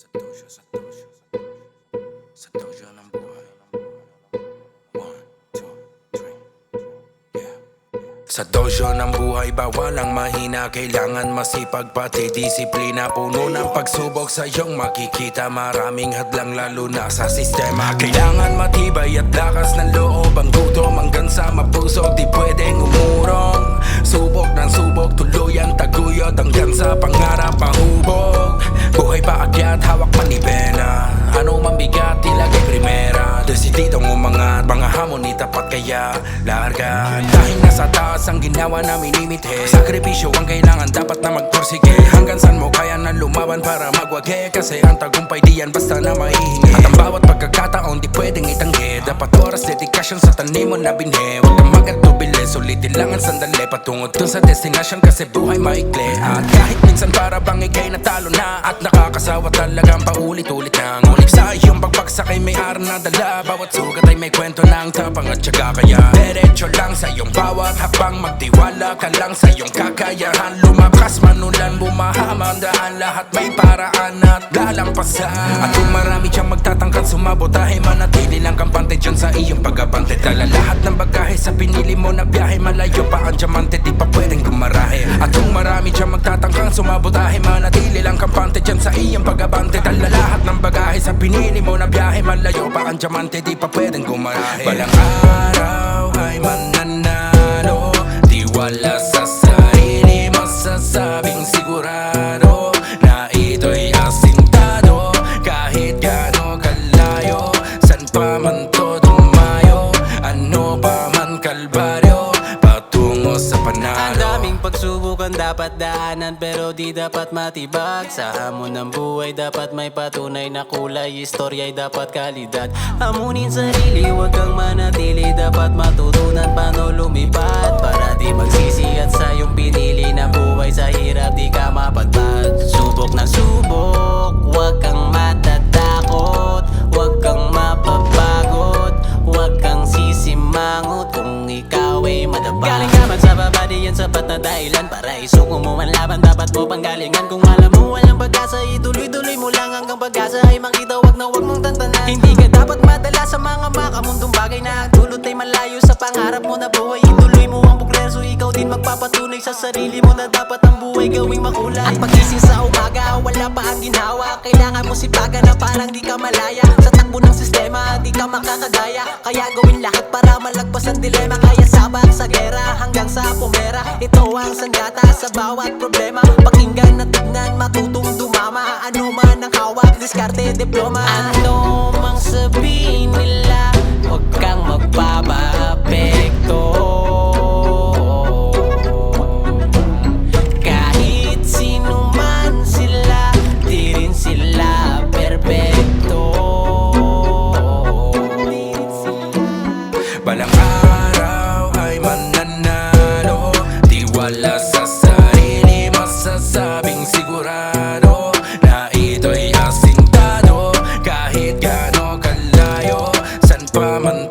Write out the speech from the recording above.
Sa dojo, sa dojo, sa dojo ng buhay. 1, 2, 3, yeah. Sa dojo ng buhay, bawal ang mahina. Kailangan masipag pati disiplina. Puno ng pagsubok sa iyong makikita. Maraming hadlang lalo na sa sistema. Kailangan matibay at lakas ng loob. Ang gutom hanggang sa mapusog, di pwedeng umurong. Subok ng subok, tuluyan taguyod hanggang sa pangarap mahubog. Buhay paakyat, hawak manibela. Ano man bigat, ilagay primera. Desididong umangat, mga hamon itapat kaya larga. Dahil nasa taas ang ginawa na minimite. Sakripisyo ang kailangan, dapat na magpursige. Hanggang saan mo kaya na lumaban para magwagi. Kasi ang tagumpay diyan basta na maihingi. At ang bawat pagkakataon di pwedeng itanggi. Dapat oras, dedikasyon sa tanim mo na binhi. Huwag kang magatubilis, sulitin lang ang sandali. Patungo dun sa destinasyon kasi buhay maikli. At kahit minsan para bang ikay natalo na. At nakakasawa talagang paulit-ulit na. Ngunit sa iyong pagbagsak ay may araw na dala. Bawat sugat ay may kwento ng tapang at syaga. Kaya diretso lang sa iyong bawat habang magtiwala ka lang sa iyong kakayahan. Lumakas manulan, bumahamandaan. Lahat may paraan at lalampasan. At kung marami siyang magtatangkang sumabotahe, manatili lang kampante dyan sa iyong pag-abante. Dala lahat ng bagahe sa pinili mo na biyahe. Malayo pa ang diamante, di pa pwedeng gumarahe. At kung marami siyang magtatangkang sumabotahe, manatili lang kampante dyan sa iyong pag-abante. Dala lahat ng bagahe sa pinili mo na biyahe. Malayo pa ang diamante, di pa pwedeng gumarahe. Walang araw ay mananalo. Di wala sa sarili, masasabing sigurado na ito'y asintado. Kahit gaano kalayo, san pa man to dumayo, ano pa man kalbaryo, patungo sa panalo. Ang daming pagsubukan dapat daanan, pero di dapat matibag. Sa hamon ng buhay dapat may patunay na kulay. Istorya'y dapat kalidad. Hamunin sarili, huwag kang manatili. Dapat matutunan paano lumipad, para di magsisi at sa iyong pinili na buhay. Sa hirap di ka mapagpag. Subok na subok, huwag kang matatakot. Huwag kang mapapagod, huwag kang sisimangot kung ikaw ay madapa. Galing ka man sa baba, di yan sapat na dahilan para isuko mo man laban. Dapat mo panggalingan. Kung alam mo walang pag-asa, ituloy-tuloy mo lang hanggang pag-asa ay makita. Wag na wag mong tantanan. Hindi ka dapat madala sa mga makamundong bagay na dulot ay malayo sa pangarap mo na buhay. Ituloy mo ang bukler, so ikaw din magpapatunay sa sarili mo na dapat ang buhay gawing makulay. At pagising sa umaga, wala pa ang ginawa. Kailangan mo sipagan na parang di ka malaya. Sa takbo ng sistema, di ka makakagaya. Kaya gawin lahat para malagpas ang dilema. Kaya sabak sa gera hanggang sa pumera. Ito ang sanggata sa bawat problema. Pakinggan at tignan, matutong dumama. Ano man ang hawak, diskarte, diploma. Ano mang sabihin nila, huwag kang magpapaapekto. Kahit sino man sila, di rin sila perpekto. Balang araw ay mananalo. Di wala sa sarili, masasabing sigurado na ito'y asintado. Kahit gaano kalayo, san pa man